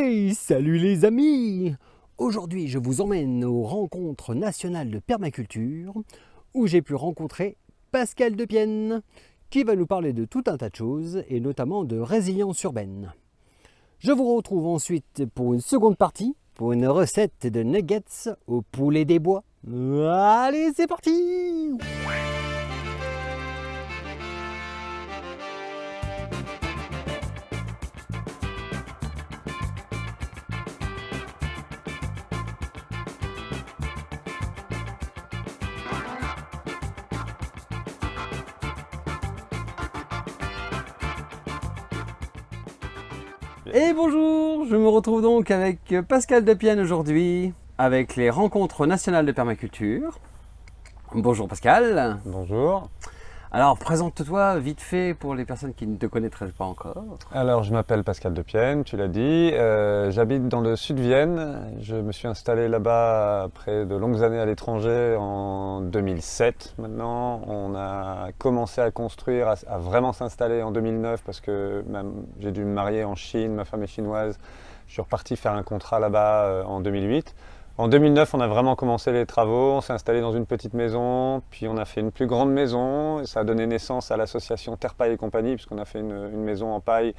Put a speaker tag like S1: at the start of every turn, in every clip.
S1: Hey, salut les amis! Aujourd'hui, je vous emmène aux rencontres nationales de permaculture où j'ai pu rencontrer Pascal Depienne qui va nous parler de tout un tas de choses et notamment de résilience urbaine. Je vous retrouve ensuite pour une seconde partie pour une recette de nuggets au poulet des bois. Allez, c'est parti! Et bonjour, je me retrouve donc avec Pascal Depienne aujourd'hui, avec les rencontres nationales de permaculture. Bonjour Pascal.
S2: Bonjour.
S1: Alors présente-toi vite fait pour les personnes qui ne te connaîtraient pas encore.
S2: Alors je m'appelle Pascal Depienne, tu l'as dit, j'habite dans le sud de Vienne, je me suis installé là-bas après de longues années à l'étranger en 2007 maintenant. On a commencé à construire, à vraiment s'installer en 2009 parce que j'ai dû me marier en Chine, ma femme est chinoise, je suis reparti faire un contrat là-bas en 2008. En 2009, on a vraiment commencé les travaux, on s'est installé dans une petite maison, puis on a fait une plus grande maison, et ça a donné naissance à l'association Terre Paille et Compagnie, puisqu'on a fait une maison en paille.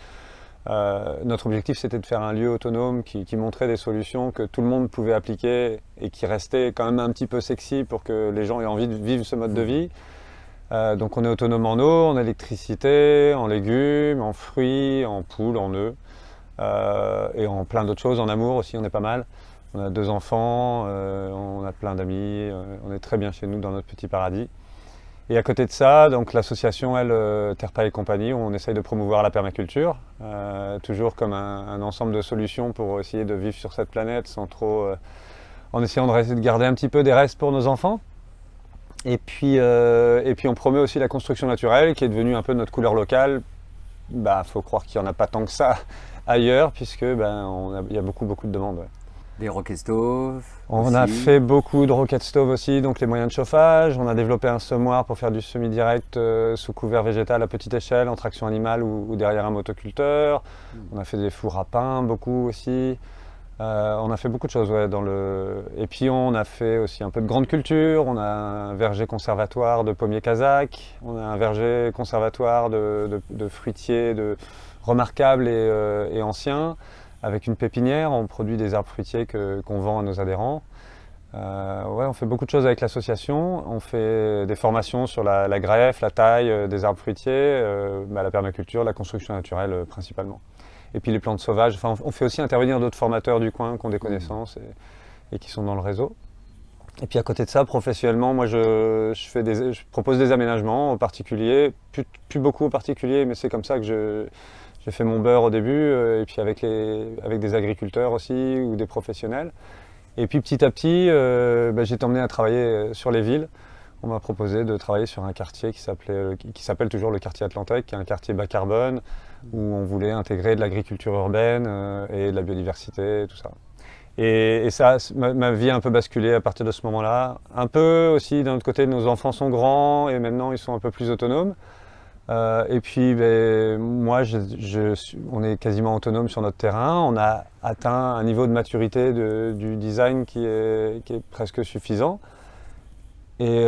S2: Notre objectif, c'était de faire un lieu autonome qui montrait des solutions que tout le monde pouvait appliquer et qui restait quand même un petit peu sexy pour que les gens aient envie de vivre ce mode de vie. Donc on est autonome en eau, en électricité, en légumes, en fruits, en poules, en œufs, et en plein d'autres choses, en amour aussi, on est pas mal. On a 2 enfants, on a plein d'amis, on est très bien chez nous dans notre petit paradis. Et à côté de ça, donc l'association, Terre Paille et Compagnie, où on essaye de promouvoir la permaculture, toujours comme un ensemble de solutions pour essayer de vivre sur cette planète sans trop, en essayant de garder un petit peu des restes pour nos enfants. Et puis on promeut aussi la construction naturelle, qui est devenue un peu notre couleur locale. Faut croire qu'il n'y en a pas tant que ça ailleurs, puisque il y a beaucoup de demandes. Ouais.
S1: Des rocket stoves.
S2: On a fait beaucoup de rocket stove aussi, donc les moyens de chauffage. On a développé un semoir pour faire du semi-direct sous couvert végétal à petite échelle, en traction animale ou derrière un motoculteur. On a fait des fours à pain, beaucoup aussi. On a fait beaucoup de choses, ouais, Et puis on a fait aussi un peu de grande culture. On a un verger conservatoire de pommiers kazakhs. On a un verger conservatoire de fruitiers remarquables et anciens. Avec une pépinière, on produit des arbres fruitiers qu'on vend à nos adhérents. On fait beaucoup de choses avec l'association. On fait des formations sur la greffe, la taille des arbres fruitiers, la permaculture, la construction naturelle principalement. Et puis les plantes sauvages. Enfin, on fait aussi intervenir d'autres formateurs du coin qui ont des connaissances et qui sont dans le réseau. Et puis à côté de ça, professionnellement, moi je propose des aménagements aux particuliers, plus beaucoup aux particuliers, mais c'est comme ça que j'ai fait mon beurre au début, et puis avec des agriculteurs aussi ou des professionnels. Et puis petit à petit, j'ai été emmené à travailler sur les villes. On m'a proposé de travailler sur un quartier qui s'appelle toujours le quartier Atlantique, qui est un quartier bas carbone, où on voulait intégrer de l'agriculture urbaine et de la biodiversité, tout ça. Et ça, ma vie a un peu basculé à partir de ce moment-là. Un peu aussi, d'un autre côté, nos enfants sont grands et maintenant ils sont un peu plus autonomes. Et puis moi, on est quasiment autonome sur notre terrain. On a atteint un niveau de maturité du design qui est presque suffisant. Et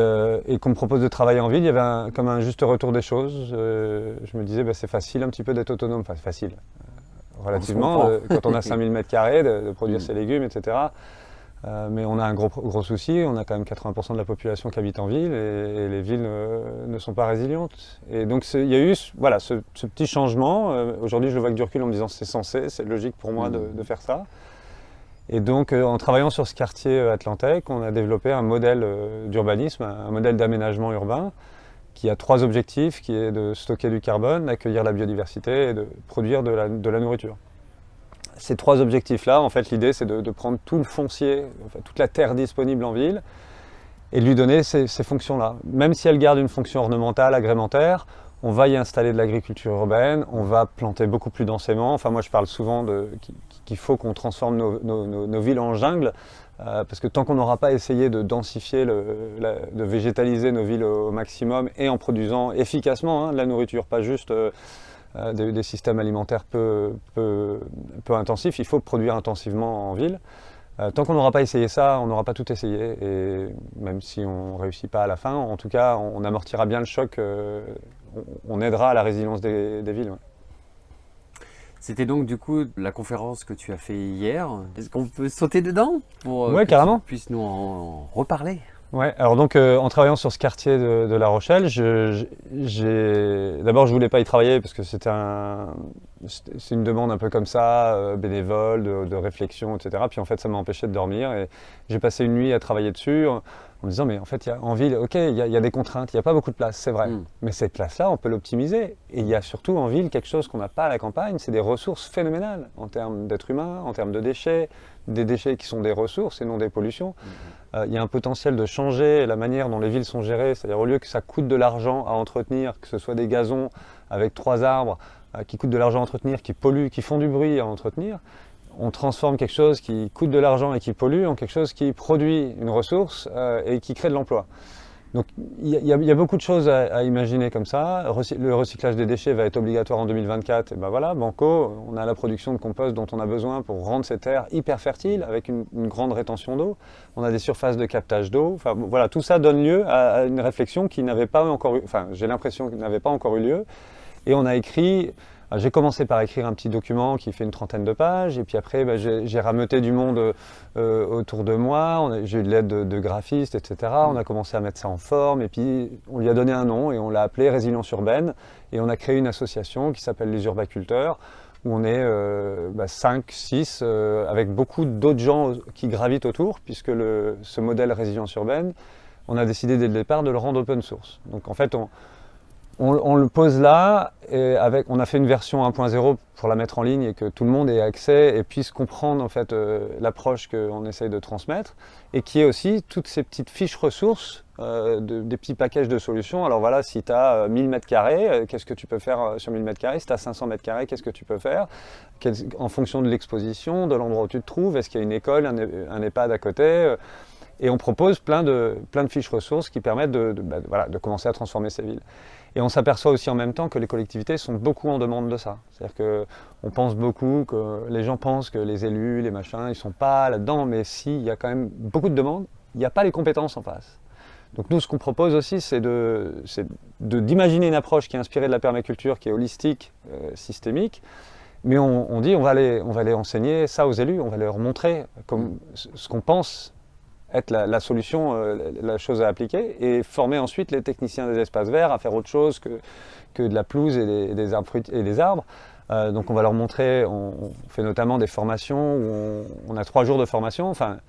S2: qu'on me propose de travailler en ville, il y avait comme un juste retour des choses. Je me disais, c'est facile un petit peu d'être autonome. Enfin, c'est facile, relativement, quand on a 5000 m² de produire ses légumes, etc. Mais on a un gros souci, on a quand même 80% de la population qui habite en ville et les villes ne sont pas résilientes. Et donc il y a eu ce petit changement. Aujourd'hui je le vois avec du recul en me disant c'est logique pour moi de faire ça. Et donc en travaillant sur ce quartier Atlantique, on a développé un modèle d'urbanisme, un modèle d'aménagement urbain qui a 3 objectifs, qui est de stocker du carbone, d'accueillir la biodiversité et de produire de la nourriture. Ces 3 objectifs-là, en fait, l'idée, c'est de prendre tout le foncier, toute la terre disponible en ville, et de lui donner ces fonctions-là. Même si elle garde une fonction ornementale, agrémentaire, on va y installer de l'agriculture urbaine, on va planter beaucoup plus densément. Enfin, moi, je parle souvent qu'il faut qu'on transforme nos villes en jungle, parce que tant qu'on n'aura pas essayé de densifier, de végétaliser nos villes au maximum, et en produisant efficacement de la nourriture, pas juste des systèmes alimentaires peu intensifs. Il faut produire intensivement en ville. Tant qu'on n'aura pas essayé ça, on n'aura pas tout essayé. Et même si on ne réussit pas à la fin, en tout cas, on amortira bien le choc, on aidera à la résilience des villes. Ouais.
S1: C'était donc du coup la conférence que tu as fait hier. Est-ce qu'on peut sauter dedans pour
S2: Ouais,
S1: que
S2: carrément.
S1: tu puisses nous en reparler?
S2: Ouais, alors donc en travaillant sur ce quartier de La Rochelle, d'abord je voulais pas y travailler parce que c'est une demande un peu comme ça, bénévole, de réflexion, etc. Puis en fait ça m'a empêché de dormir et j'ai passé une nuit à travailler dessus en me disant mais en fait en ville, ok, il y a des contraintes, il n'y a pas beaucoup de place, c'est vrai. Mais cette place-là, on peut l'optimiser. Et il y a surtout en ville quelque chose qu'on n'a pas à la campagne, c'est des ressources phénoménales en termes d'êtres humains, en termes de déchets, des déchets qui sont des ressources et non des pollutions. Il y a un potentiel de changer la manière dont les villes sont gérées, c'est-à-dire au lieu que ça coûte de l'argent à entretenir, que ce soit des gazons avec 3 arbres qui coûtent de l'argent à entretenir, qui polluent, qui font du bruit à entretenir, on transforme quelque chose qui coûte de l'argent et qui pollue en quelque chose qui produit une ressource et qui crée de l'emploi. Donc il y a beaucoup de choses à imaginer comme ça. Le recyclage des déchets va être obligatoire en 2024. Et ben voilà, banco, on a la production de compost dont on a besoin pour rendre ces terres hyper fertiles avec une grande rétention d'eau. On a des surfaces de captage d'eau. Enfin voilà, tout ça donne lieu à une réflexion qui n'avait pas encore eu, enfin j'ai l'impression qu'il n'avait pas encore eu lieu. Et on a écrit. J'ai commencé par écrire un petit document qui fait une trentaine de pages, et puis après j'ai rameuté du monde autour de moi, j'ai eu de l'aide de graphistes, etc. On a commencé à mettre ça en forme, et puis on lui a donné un nom, et on l'a appelé Résilience Urbaine, et on a créé une association qui s'appelle les Urbaculteurs, où on est 5, 6, avec beaucoup d'autres gens qui gravitent autour, puisque ce modèle Résilience Urbaine, on a décidé dès le départ de le rendre open source. Donc en fait, on le pose là, et on a fait une version 1.0 pour la mettre en ligne et que tout le monde ait accès et puisse comprendre en fait, l'approche qu'on essaye de transmettre, et qui est aussi toutes ces petites fiches ressources, des petits packages de solutions. Alors voilà, si tu as 1000 m², qu'est-ce que tu peux faire sur 1000 m²? Si tu as 500 m², qu'est-ce que tu peux faire? En fonction de l'exposition, de l'endroit où tu te trouves, est-ce qu'il y a une école, un EHPAD à côté? Et on propose plein de fiches ressources qui permettent de commencer à transformer ces villes. Et on s'aperçoit aussi en même temps que les collectivités sont beaucoup en demande de ça. C'est-à-dire qu'on pense beaucoup, que les gens pensent que les élus, les machins, ils ne sont pas là-dedans, mais si, il y a quand même beaucoup de demandes, il n'y a pas les compétences en face. Donc nous, ce qu'on propose aussi, c'est d'imaginer une approche qui est inspirée de la permaculture, qui est holistique, systémique, mais on dit on va aller enseigner ça aux élus, on va leur montrer ce qu'on pense être la solution, la chose à appliquer, et former ensuite les techniciens des espaces verts à faire autre chose que de la pelouse et des arbres. Donc on va leur montrer, on fait notamment des formations où on a 3 jours de formation, enfin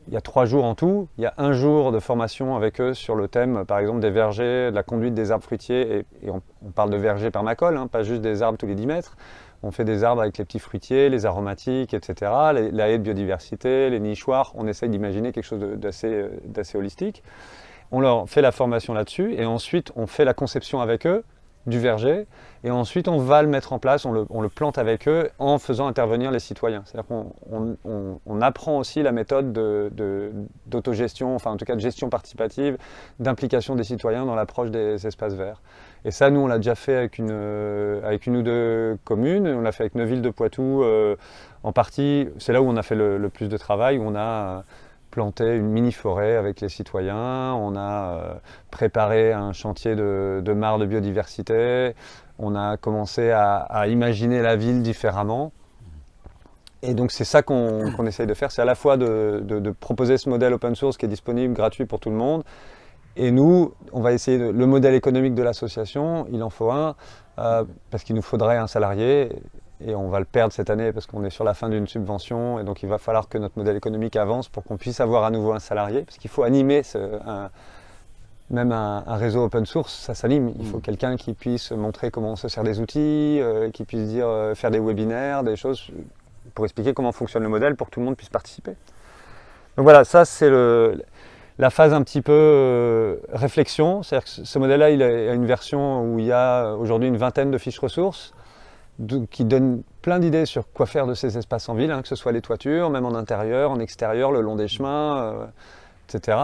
S2: il y a 3 jours en tout, il y a 1 jour de formation avec eux sur le thème par exemple des vergers, de la conduite des arbres fruitiers, et on parle de vergers permacoles, hein, pas juste des arbres tous les 10 mètres. On fait des arbres avec les petits fruitiers, les aromatiques, etc., la haie de biodiversité, les nichoirs. On essaye d'imaginer quelque chose d'assez holistique. On leur fait la formation là-dessus, et ensuite on fait la conception avec eux du verger, et ensuite on va le mettre en place, on le plante avec eux en faisant intervenir les citoyens. C'est-à-dire qu'on apprend aussi la méthode d'autogestion, enfin en tout cas de gestion participative, d'implication des citoyens dans l'approche des espaces verts. Et ça, nous, on l'a déjà fait avec une ou 2 communes, on l'a fait avec Neuville de Poitou en partie. C'est là où on a fait le plus de travail, où on a planté une mini-forêt avec les citoyens, on a préparé un chantier de mares de biodiversité, on a commencé à imaginer la ville différemment. Et donc c'est ça qu'on essaye de faire, c'est à la fois de proposer ce modèle open source qui est disponible, gratuit pour tout le monde. Et nous, on va essayer le modèle économique de l'association, il en faut un, parce qu'il nous faudrait un salarié, et on va le perdre cette année parce qu'on est sur la fin d'une subvention, et donc il va falloir que notre modèle économique avance pour qu'on puisse avoir à nouveau un salarié, parce qu'il faut animer même un réseau open source, ça s'anime. Il faut quelqu'un qui puisse montrer comment on se sert des outils, qui puisse faire des webinaires, des choses pour expliquer comment fonctionne le modèle pour que tout le monde puisse participer. Donc voilà, ça c'est la phase un petit peu réflexion, c'est-à-dire que ce modèle-là, il a une version où il y a aujourd'hui une vingtaine de fiches ressources qui donnent plein d'idées sur quoi faire de ces espaces en ville, hein, que ce soit les toitures, même en intérieur, en extérieur, le long des chemins, etc.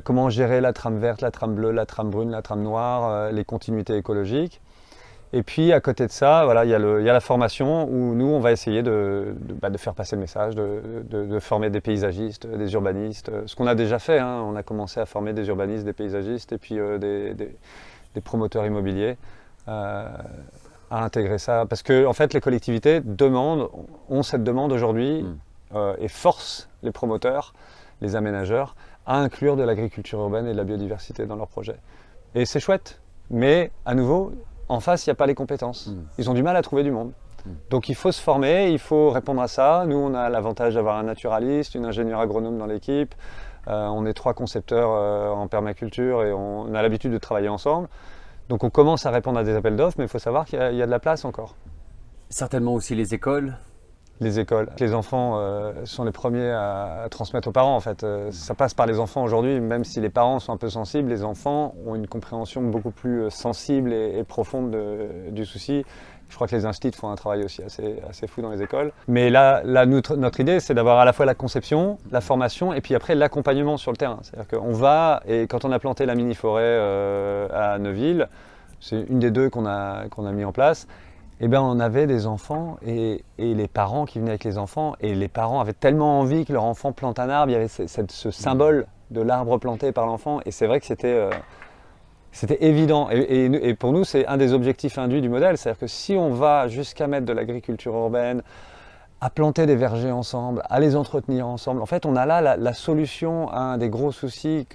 S2: Comment gérer la trame verte, la trame bleue, la trame brune, la trame noire, les continuités écologiques. Et puis à côté de ça, voilà, il y a la formation où nous, on va essayer de faire passer le message, de former des paysagistes, des urbanistes, ce qu'on a déjà fait, hein. On a commencé à former des urbanistes, des paysagistes et puis des promoteurs immobiliers à intégrer ça. Parce que en fait, les collectivités ont cette demande aujourd'hui et forcent les promoteurs, les aménageurs, à inclure de l'agriculture urbaine et de la biodiversité dans leurs projets. Et c'est chouette, mais à nouveau, en face, il n'y a pas les compétences. Ils ont du mal à trouver du monde. Donc il faut se former, il faut répondre à ça. Nous, on a l'avantage d'avoir un naturaliste, une ingénieure agronome dans l'équipe. On est 3 concepteurs en permaculture et on a l'habitude de travailler ensemble. Donc on commence à répondre à des appels d'offres, mais il faut savoir qu'il y a de la place encore.
S1: Certainement aussi les écoles.
S2: Les écoles. Les enfants sont les premiers à transmettre aux parents en fait. Ça passe par les enfants aujourd'hui, même si les parents sont un peu sensibles, les enfants ont une compréhension beaucoup plus sensible et profonde du souci. Je crois que les instituts font un travail aussi assez fou dans les écoles. Mais là notre idée, c'est d'avoir à la fois la conception, la formation et puis après l'accompagnement sur le terrain. C'est-à-dire qu'on va, et quand on a planté la mini-forêt à Neuville, c'est une des 2 qu'on a mis en place, eh bien, on avait des enfants et les parents qui venaient avec les enfants, et les parents avaient tellement envie que leur enfant plante un arbre, il y avait ce symbole de l'arbre planté par l'enfant, et c'est vrai que c'était évident. Et pour nous, c'est un des objectifs induits du modèle, c'est-à-dire que si on va jusqu'à mettre de l'agriculture urbaine, à planter des vergers ensemble, à les entretenir ensemble, en fait, on a là la solution à un des gros soucis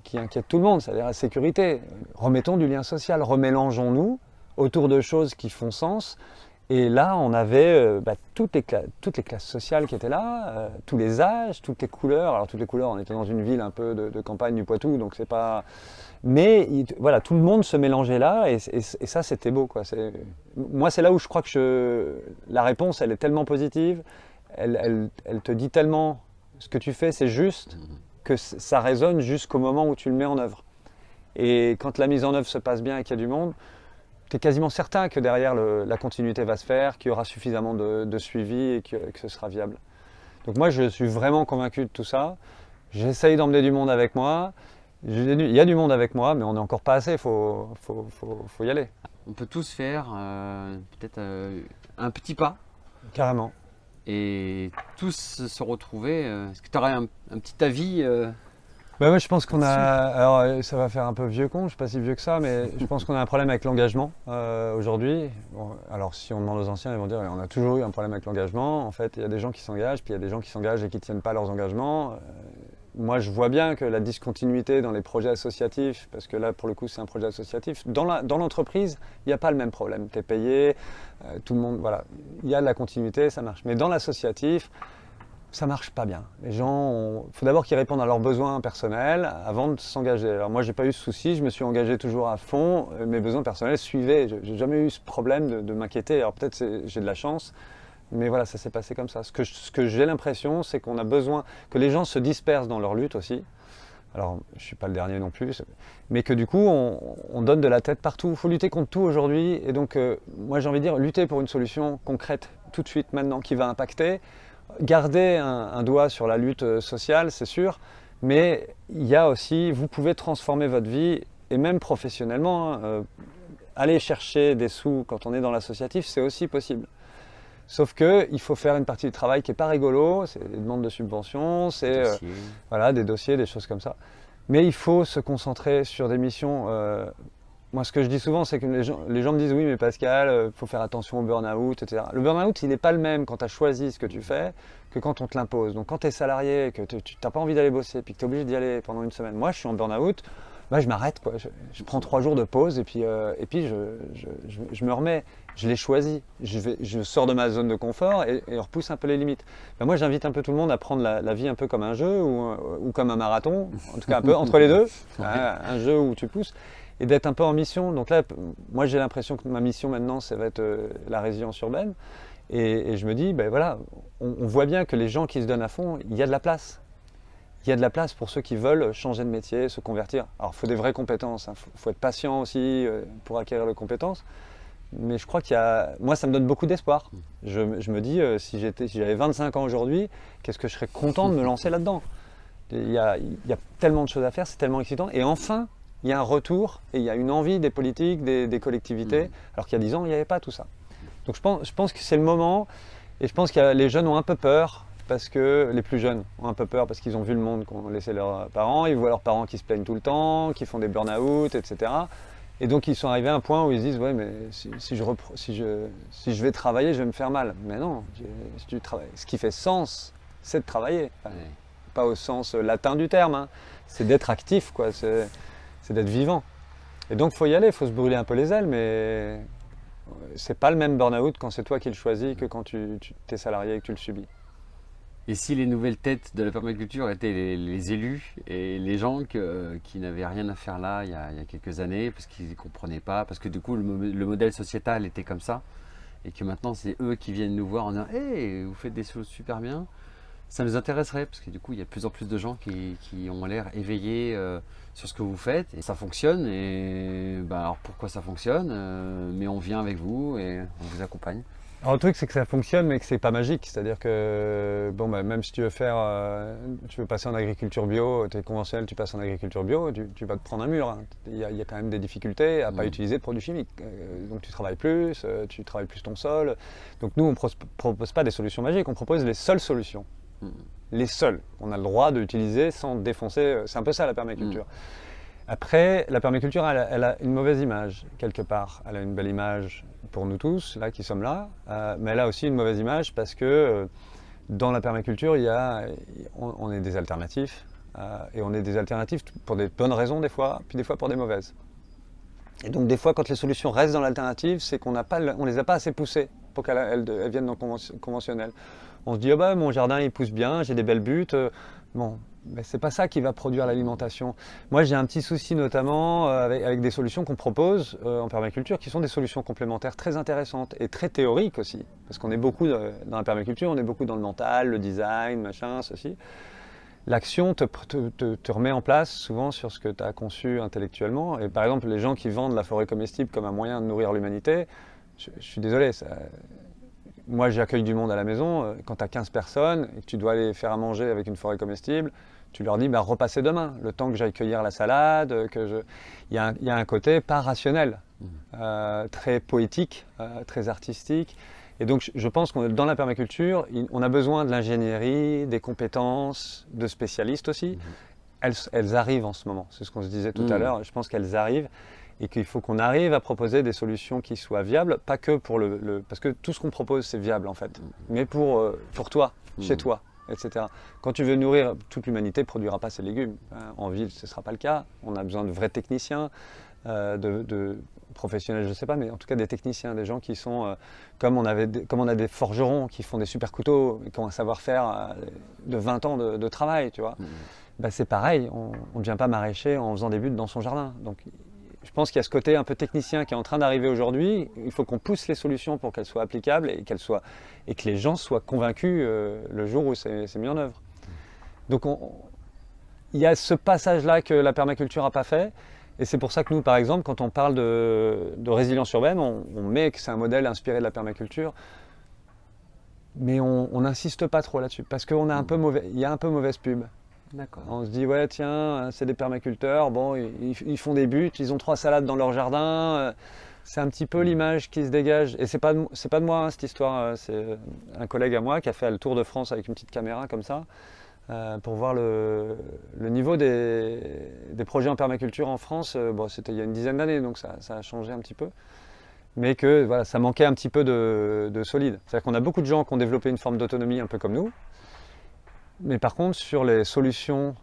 S2: qui inquiète tout le monde, c'est-à-dire la sécurité. Remettons du lien social, remélangeons-nous autour de choses qui font sens. Et là, on avait toutes les classes sociales qui étaient là, tous les âges, toutes les couleurs. Alors toutes les couleurs, on était dans une ville un peu de campagne du Poitou, donc c'est pas... Mais voilà, tout le monde se mélangeait là, et ça, c'était beau, quoi. Moi, c'est là où je crois que la réponse, elle est tellement positive, elle te dit tellement ce que tu fais, c'est juste, que ça résonne jusqu'au moment où tu le mets en œuvre. Et quand la mise en œuvre se passe bien et qu'il y a du monde, tu es quasiment certain que derrière la continuité va se faire, qu'il y aura suffisamment de suivi et que ce sera viable. Donc moi, je suis vraiment convaincu de tout ça. J'essaye d'emmener du monde avec moi. Il y a du monde avec moi, mais on n'est encore pas assez, il faut y aller.
S1: On peut tous faire peut-être un petit pas.
S2: Carrément.
S1: Et tous se retrouver. Est-ce que tu aurais un petit avis
S2: Moi, je pense qu'on a... Alors, ça va faire un peu vieux con, je ne suis pas si vieux que ça, mais je pense qu'on a un problème avec l'engagement aujourd'hui. Bon, alors, si on demande aux anciens, ils vont dire on a toujours eu un problème avec l'engagement. En fait, il y a des gens qui s'engagent, puis il y a des gens qui s'engagent et qui ne tiennent pas leurs engagements. Moi, je vois bien que la discontinuité dans les projets associatifs, parce que là, pour le coup, c'est un projet associatif, dans l'entreprise, il n'y a pas le même problème. Tu es payé, tout le monde, voilà. Il y a de la continuité, ça marche. Mais dans l'associatif, ça marche pas bien. Les gens, il faut d'abord qu'ils répondent à leurs besoins personnels avant de s'engager. Alors moi, j'ai pas eu ce souci, je me suis engagé toujours à fond, mes besoins personnels suivaient. J'ai jamais eu ce problème de m'inquiéter. Alors peut-être j'ai de la chance, mais voilà, ça s'est passé comme ça. Ce que j'ai l'impression, c'est qu'on a besoin que les gens se dispersent dans leur lutte aussi. Alors, je suis pas le dernier non plus, mais que du coup, on donne de la tête partout. Il faut lutter contre tout aujourd'hui. Et donc, moi, j'ai envie de dire, lutter pour une solution concrète, tout de suite, maintenant, qui va impacter. Garder un doigt sur la lutte sociale, c'est sûr, mais il y a aussi, vous pouvez transformer votre vie, et même professionnellement, hein, aller chercher des sous quand on est dans l'associatif, c'est aussi possible. Sauf qu'il faut faire une partie du travail qui n'est pas rigolo, c'est des demandes de subventions, c'est voilà, des dossiers, des choses comme ça. Mais il faut se concentrer sur des missions. Moi, ce que je dis souvent, c'est que les gens me disent « Oui, mais Pascal, il faut faire attention au burn-out, etc. » Le burn-out, il n'est pas le même quand tu as choisi ce que tu fais que quand on te l'impose. Donc quand tu es salarié, que tu n'as pas envie d'aller bosser, puis que tu es obligé d'y aller pendant une semaine. Moi, je suis en burn-out, je m'arrête, quoi. Je prends 3 jours de pause et puis je me remets. Je l'ai choisi. Je sors de ma zone de confort et repousse un peu les limites. Moi, j'invite un peu tout le monde à prendre la vie un peu comme un jeu ou comme un marathon, en tout cas un peu entre les deux, un jeu où tu pousses, et d'être un peu en mission. Donc là, moi, j'ai l'impression que ma mission maintenant, ça va être la résilience urbaine. Et je me dis, voilà, on voit bien que les gens qui se donnent à fond, il y a de la place. Il y a de la place pour ceux qui veulent changer de métier, se convertir. Alors, il faut des vraies compétences, il faut être patient aussi pour acquérir les compétences. Mais je crois moi, ça me donne beaucoup d'espoir. Je me dis, si j'avais 25 ans aujourd'hui, qu'est-ce que je serais content de me lancer là-dedans. Il y a tellement de choses à faire, c'est tellement excitant. Et enfin, il y a un retour et il y a une envie des politiques, des collectivités, alors qu'il y a 10 ans, il n'y avait pas tout ça. Donc je pense que c'est le moment, et je pense que les jeunes ont un peu peur, parce que les plus jeunes ont un peu peur parce qu'ils ont vu le monde qu'ont laissé leurs parents, ils voient leurs parents qui se plaignent tout le temps, qui font des burn-out, etc. Et donc ils sont arrivés à un point où ils se disent ouais mais si je vais travailler, je vais me faire mal. Mais non, si tu travailles, ce qui fait sens, c'est de travailler. Enfin, pas au sens latin du terme, hein. C'est d'être actif, quoi. C'est d'être vivant. Et donc il faut y aller, il faut se brûler un peu les ailes, mais c'est pas le même burn-out quand c'est toi qui le choisis que quand tu es salarié et que tu le subis.
S1: Et si les nouvelles têtes de la permaculture étaient les élus et les gens qui n'avaient rien à faire là il y a quelques années, parce qu'ils ne comprenaient pas, parce que du coup le modèle sociétal était comme ça, et que maintenant c'est eux qui viennent nous voir en disant hey, vous faites des choses super bien, ça nous intéresserait, parce que du coup il y a de plus en plus de gens qui ont l'air éveillés sur ce que vous faites, et ça fonctionne, et bah, alors pourquoi ça fonctionne, mais on vient avec vous et on vous accompagne.
S2: Alors, le truc c'est que ça fonctionne mais que c'est pas magique, c'est-à-dire que bon, bah, même si tu veux tu veux passer en agriculture bio, tu es conventionnel, tu passes en agriculture bio, tu vas te prendre un mur, hein. Il y a quand même des difficultés à ne pas utiliser de produits chimiques, donc tu travailles plus ton sol, donc nous on ne propose pas des solutions magiques, on propose les seules solutions, les seules qu'on a le droit d'utiliser sans défoncer, c'est un peu ça la permaculture. Après, la permaculture, elle a une mauvaise image, quelque part. Elle a une belle image pour nous tous, là, qui sommes là, mais elle a aussi une mauvaise image parce que dans la permaculture, on est des alternatifs, et on est des alternatifs pour des bonnes raisons des fois, puis des fois pour des mauvaises. Et donc des fois, quand les solutions restent dans l'alternative, c'est qu'on ne les a pas assez poussées pour qu'elles viennent dans le conventionnel. On se dit, oh bah, mon jardin, il pousse bien, j'ai des belles buttes, bon. Mais c'est pas ça qui va produire l'alimentation. Moi, j'ai un petit souci notamment avec des solutions qu'on propose en permaculture, qui sont des solutions complémentaires très intéressantes et très théoriques aussi. Parce qu'on est beaucoup dans la permaculture, on est beaucoup dans le mental, le design, machin, ceci. L'action te remet en place souvent sur ce que tu as conçu intellectuellement. Et par exemple, les gens qui vendent la forêt comestible comme un moyen de nourrir l'humanité, je suis désolé, moi j'accueille du monde à la maison, quand tu as 15 personnes et que tu dois aller faire à manger avec une forêt comestible, tu leur dis bah, repassez demain, le temps que j'aille cueillir la salade, il y a un côté pas rationnel, très poétique, très artistique. Et donc je pense que dans la permaculture, on a besoin de l'ingénierie, des compétences, de spécialistes aussi. Elles arrivent en ce moment, c'est ce qu'on se disait tout à l'heure, je pense qu'elles arrivent. Et qu'il faut qu'on arrive à proposer des solutions qui soient viables, pas que pour parce que tout ce qu'on propose c'est viable en fait, mais pour toi, chez toi, etc. Quand tu veux nourrir, toute l'humanité ne produira pas ses légumes. En ville, ce ne sera pas le cas. On a besoin de vrais techniciens, de professionnels, je ne sais pas, mais en tout cas des techniciens, des gens qui sont, comme on a des forgerons qui font des super couteaux, qui ont un savoir-faire de 20 ans de travail, tu vois. Bah, c'est pareil, on ne devient pas maraîcher en faisant des buttes dans son jardin. Donc, je pense qu'il y a ce côté un peu technicien qui est en train d'arriver aujourd'hui. Il faut qu'on pousse les solutions pour qu'elles soient applicables et que les gens soient convaincus le jour où c'est mis en œuvre. Donc il y a ce passage-là que la permaculture n'a pas fait. Et c'est pour ça que nous, par exemple, quand on parle de résilience urbaine, on met que c'est un modèle inspiré de la permaculture. Mais on n'insiste pas trop là-dessus parce qu'il y a un peu mauvaise pub. On se dit ouais tiens c'est des permaculteurs, bon ils font des buts, ils ont 3 salades dans leur jardin, c'est un petit peu l'image qui se dégage et c'est pas de moi hein, cette histoire, c'est un collègue à moi qui a fait le tour de France avec une petite caméra comme ça pour voir le niveau des projets en permaculture en France. Bon, c'était il y a une dizaine d'années donc ça a changé un petit peu, mais que voilà, ça manquait un petit peu de solide. C'est-à-dire qu'on a beaucoup de gens qui ont développé une forme d'autonomie un peu comme nous. Mais par contre, sur les solutions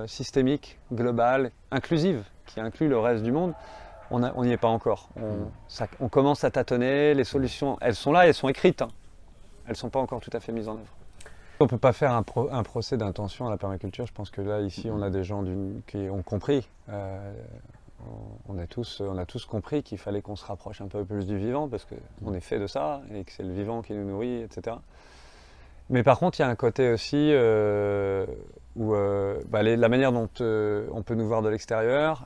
S2: systémiques, globales, inclusives, qui incluent le reste du monde, on n'y est pas encore. On commence à tâtonner, les solutions, elles sont là, elles sont écrites. Hein. Elles ne sont pas encore tout à fait mises en œuvre. On ne peut pas faire un procès d'intention à la permaculture. Je pense que là, ici, on a des gens qui ont compris. On a tous compris qu'il fallait qu'on se rapproche un peu plus du vivant, parce qu'on est fait de ça, et que c'est le vivant qui nous nourrit, etc. Mais par contre, il y a un côté aussi où la manière dont on peut nous voir de l'extérieur,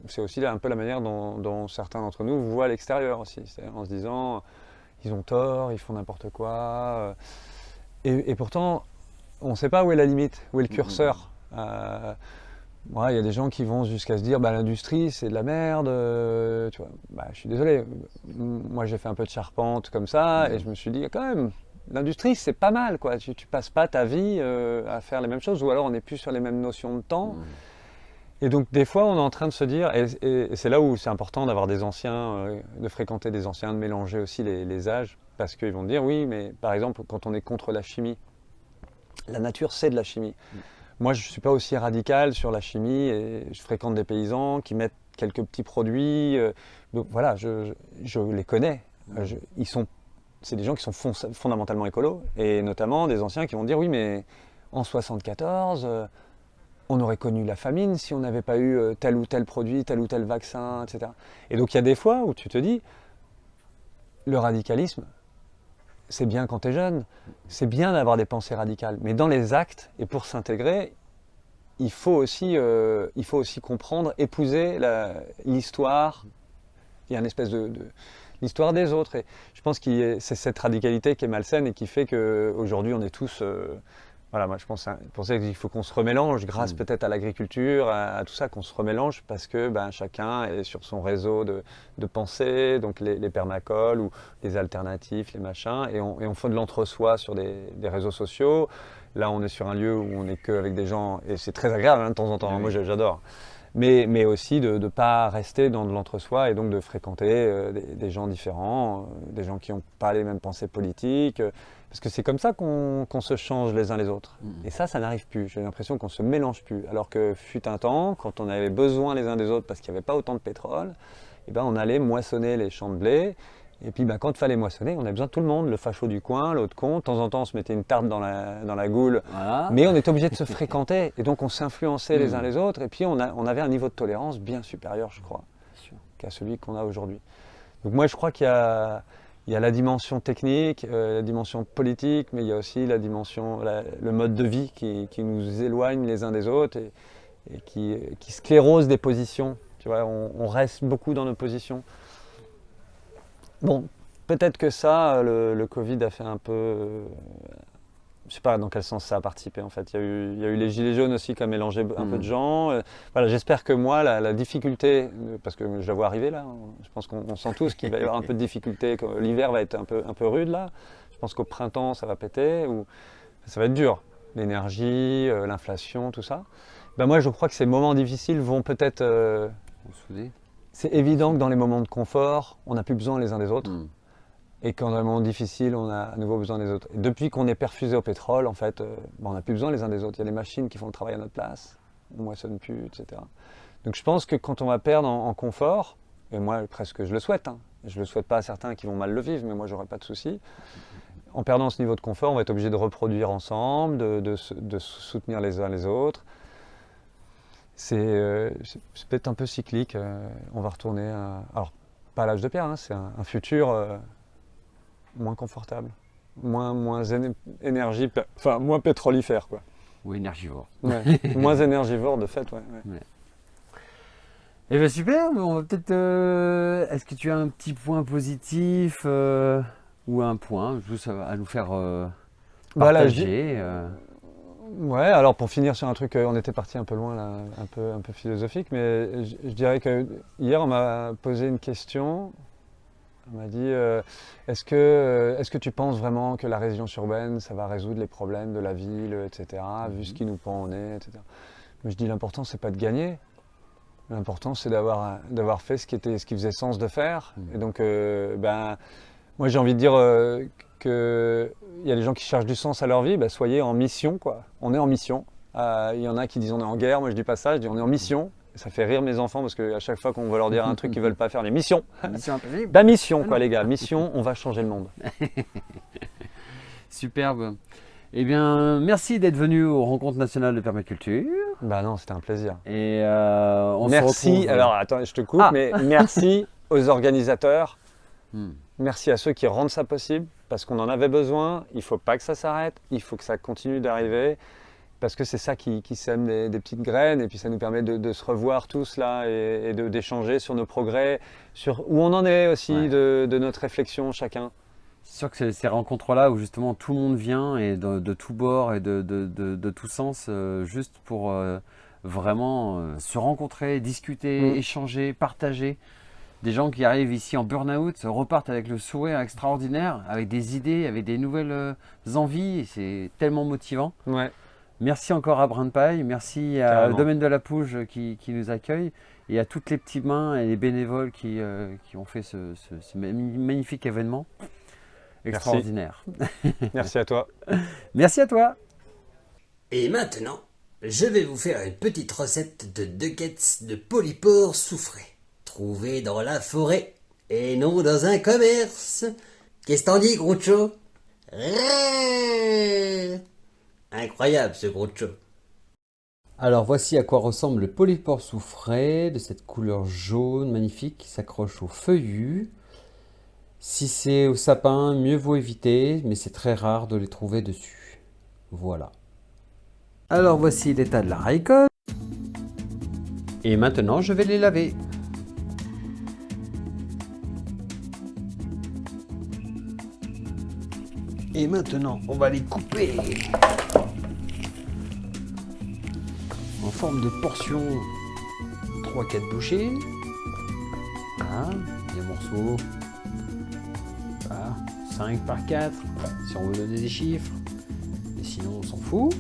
S2: c'est aussi un peu la manière dont certains d'entre nous voient l'extérieur aussi. C'est-à-dire en se disant, ils ont tort, ils font n'importe quoi. Et pourtant, on ne sait pas où est la limite, où est le curseur. Ouais, il y a des gens qui vont jusqu'à se dire bah, l'industrie c'est de la merde, tu vois. Bah, je suis désolé, moi j'ai fait un peu de charpente comme ça et je me suis dit quand même, l'industrie c'est pas mal quoi, tu passes pas ta vie à faire les mêmes choses ou alors on n'est plus sur les mêmes notions de temps. Et donc des fois on est en train de se dire, et c'est là où c'est important d'avoir des anciens, de fréquenter des anciens, de mélanger aussi les âges, parce qu'ils vont dire oui mais par exemple quand on est contre la chimie, la nature c'est de la chimie. Moi, je ne suis pas aussi radical sur la chimie et je fréquente des paysans qui mettent quelques petits produits. Donc voilà, je les connais. C'est des gens qui sont fondamentalement écolos et notamment des anciens qui vont dire oui, mais en 74, on aurait connu la famine si on n'avait pas eu tel ou tel produit, tel ou tel vaccin, etc. Et donc il y a des fois où tu te dis, le radicalisme, c'est bien quand tu es jeune, c'est bien d'avoir des pensées radicales, mais dans les actes et pour s'intégrer, il faut aussi comprendre, épouser l'histoire. Il y a une espèce de l'histoire des autres. Et je pense que c'est cette radicalité qui est malsaine et qui fait qu'aujourd'hui on est tous. Voilà, moi je pense pour ça qu'il faut qu'on se remélange, grâce peut-être à l'agriculture, à tout ça, qu'on se remélange parce que chacun est sur son réseau de pensée, donc les permacoles ou les alternatifs, les machins, et on fait de l'entre-soi sur des réseaux sociaux. Là, on est sur un lieu où on n'est qu'avec des gens, et c'est très agréable de temps en temps, oui. Moi j'adore. Mais aussi de ne pas rester dans de l'entre-soi et donc de fréquenter des gens différents, des gens qui n'ont pas les mêmes pensées politiques, parce que c'est comme ça qu'on se change les uns les autres. Et ça n'arrive plus. J'ai l'impression qu'on ne se mélange plus. Alors que fut un temps, quand on avait besoin les uns des autres parce qu'il n'y avait pas autant de pétrole, on allait moissonner les champs de blé. Et puis quand il fallait moissonner, on avait besoin de tout le monde, le facho du coin, l'autre con. De temps en temps, on se mettait une tarte dans la goule, voilà. Mais on était obligé de se fréquenter. Et donc on s'influençait les uns les autres. Et puis on avait un niveau de tolérance bien supérieur, je crois, qu'à celui qu'on a aujourd'hui. Donc moi, je crois qu'il y a la dimension technique, la dimension politique, mais il y a aussi la dimension, le mode de vie qui nous éloigne les uns des autres et qui sclérose des positions. Tu vois, on reste beaucoup dans nos positions. Bon, peut-être que ça, le Covid a fait un peu... je ne sais pas dans quel sens ça a participé en fait. Il y a eu les gilets jaunes aussi qui a mélangé un peu de gens. Voilà, j'espère que moi, la difficulté, parce que je la vois arriver là, je pense qu'on sent tous qu'il va y avoir un peu de difficulté, que l'hiver va être un peu rude là. Je pense qu'au printemps, ça va péter, ou ça va être dur. L'énergie, l'inflation, tout ça. Moi, je crois que ces moments difficiles vont peut-être... C'est évident que dans les moments de confort, on n'a plus besoin les uns des autres. Et quand dans les moments difficiles, on a à nouveau besoin des autres. Et depuis qu'on est perfusé au pétrole, en fait, on n'a plus besoin les uns des autres. Il y a les machines qui font le travail à notre place, on ne moissonne plus, etc. Donc je pense que quand on va perdre en confort, et moi presque je le souhaite, je ne le souhaite pas à certains qui vont mal le vivre, mais moi j'aurais pas de souci. En perdant ce niveau de confort, on va être obligé de reproduire ensemble, de soutenir les uns les autres. C'est peut-être un peu cyclique. On va retourner alors, pas à l'âge de pierre, c'est un futur moins confortable, moins énergie, enfin moins pétrolifère, quoi.
S1: Ou énergivore.
S2: Ouais. Moins énergivore, de fait, ouais.
S1: Eh bien super, on va peut-être... Est-ce que tu as un petit point positif ou un point juste à nous faire partager
S2: Ouais, alors pour finir sur un truc, on était parti un peu loin là, un peu philosophique, mais je dirais que hier on m'a posé une question. On m'a dit est-ce que tu penses vraiment que la résilience urbaine ça va résoudre les problèmes de la ville, etc. Vu ce qui nous pend au nez, etc. Mais je dis l'important c'est pas de gagner, l'important c'est d'avoir fait ce qui faisait sens de faire. Et donc moi j'ai envie de dire qu'il y a des gens qui cherchent du sens à leur vie, soyez en mission, quoi. On est en mission. Il y en a qui disent on est en guerre, moi je dis pas ça, je dis on est en mission. Ça fait rire mes enfants parce qu'à chaque fois qu'on va leur dire un truc qu'ils veulent pas faire, les missions.
S1: Mission impossible.
S2: Mission quoi les gars, mission, on va changer le monde.
S1: Superbe. Eh bien, merci d'être venu aux Rencontres nationales de permaculture.
S2: Non, c'était un plaisir.
S1: Et on se retrouve...
S2: Alors attends, je te coupe, mais merci aux organisateurs. Merci à ceux qui rendent ça possible, parce qu'on en avait besoin. Il ne faut pas que ça s'arrête, il faut que ça continue d'arriver, parce que c'est ça qui sème des petites graines, et puis ça nous permet de se revoir tous là, et d'échanger sur nos progrès, sur où on en est aussi de notre réflexion chacun.
S1: C'est sûr que c'est ces rencontres-là où justement tout le monde vient, et de tous bords et de tous sens, juste pour vraiment se rencontrer, discuter, échanger, partager. Des gens qui arrivent ici en burn-out repartent avec le sourire extraordinaire, avec des idées, avec des nouvelles envies. C'est tellement motivant.
S2: Ouais.
S1: Merci encore à Brin de Paille, merci au domaine de la Pouge qui nous accueille et à toutes les petites mains et les bénévoles qui ont fait ce magnifique événement extraordinaire.
S2: Merci à toi.
S1: Merci à toi.
S3: Et maintenant, je vais vous faire une petite recette de nuggets de polypore soufré, trouvé dans la forêt et non dans un commerce. Qu'est-ce que t'en dis, Groucho? Incroyable ce Groucho.
S1: Alors voici à quoi ressemble le polypore soufré, de cette couleur jaune magnifique qui s'accroche aux feuillus. Si c'est au sapin, mieux vaut éviter, mais c'est très rare de les trouver dessus. Voilà. Alors voici l'état de la récolte. Et maintenant je vais les laver. Et maintenant on va les couper en forme de portion 3-4 bouchées. Voilà, des morceaux 5 par 4 si on veut donner des chiffres, et sinon on s'en fout.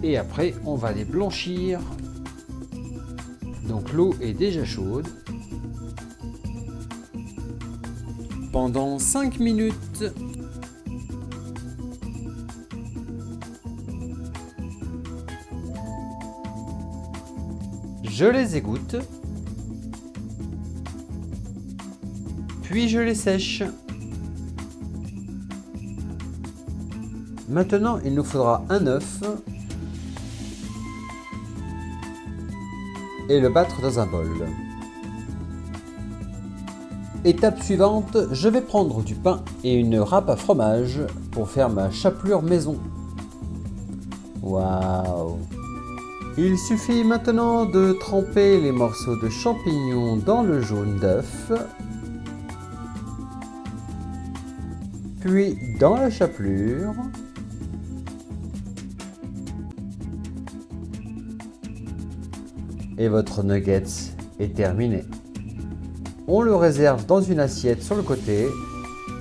S1: Et après on va les blanchir. Donc l'eau est déjà chaude pendant 5 minutes. Je les égoutte, puis je les sèche. Maintenant, il nous faudra un œuf et le battre dans un bol. Étape suivante, je vais prendre du pain et une râpe à fromage pour faire ma chapelure maison. Waouh! Il suffit maintenant de tremper les morceaux de champignons dans le jaune d'œuf, puis dans la chapelure, et votre nuggets est terminé. On le réserve dans une assiette sur le côté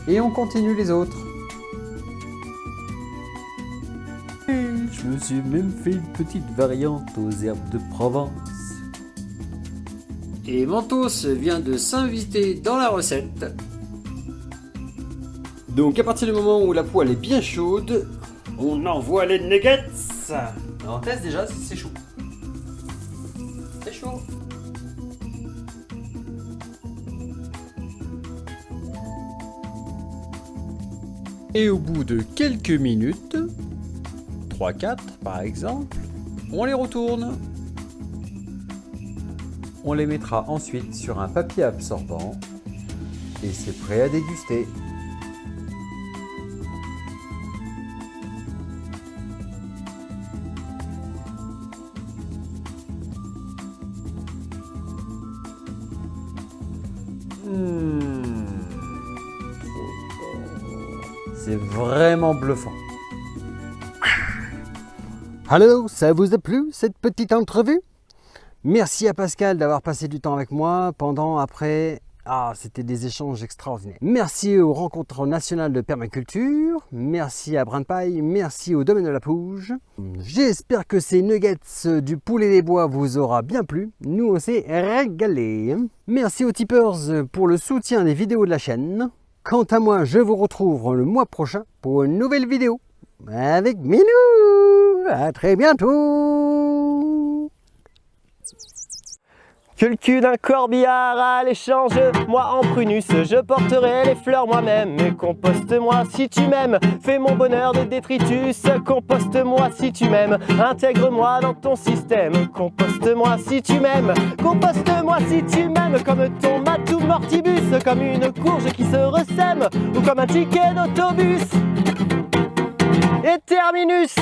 S1: et on continue les autres. Je me suis même fait une petite variante aux herbes de Provence. Et Mentos vient de s'inviter dans la recette. Donc à partir du moment où la poêle est bien chaude, on envoie les nuggets. Alors on teste déjà si c'est chaud. C'est chaud. Et au bout de quelques minutes, 3-4 par exemple, on les retourne. On les mettra ensuite sur un papier absorbant et c'est prêt à déguster. C'est vraiment bluffant.
S4: Alors, ça vous a plu cette petite entrevue? Merci à Pascal d'avoir passé du temps avec moi pendant, après. Ah, c'était des échanges extraordinaires. Merci aux rencontres nationales de permaculture. Merci à Brin de Paille. Merci au domaine de la Pouge. J'espère que ces nuggets du poulet des bois vous aura bien plu. Nous, on s'est régalé. Merci aux tipeurs pour le soutien des vidéos de la chaîne. Quant à moi, je vous retrouve le mois prochain pour une nouvelle vidéo avec Minou. À très bientôt.
S5: Que le cul d'un corbillard à l'échange, moi en prunus, je porterai les fleurs moi-même. Mais composte-moi si tu m'aimes, fais mon bonheur de détritus. Composte-moi si tu m'aimes, intègre-moi dans ton système. Composte-moi si tu m'aimes, composte-moi si tu m'aimes. Comme ton matou mortibus, comme une courge qui se ressème, ou comme un ticket d'autobus. Et terminus.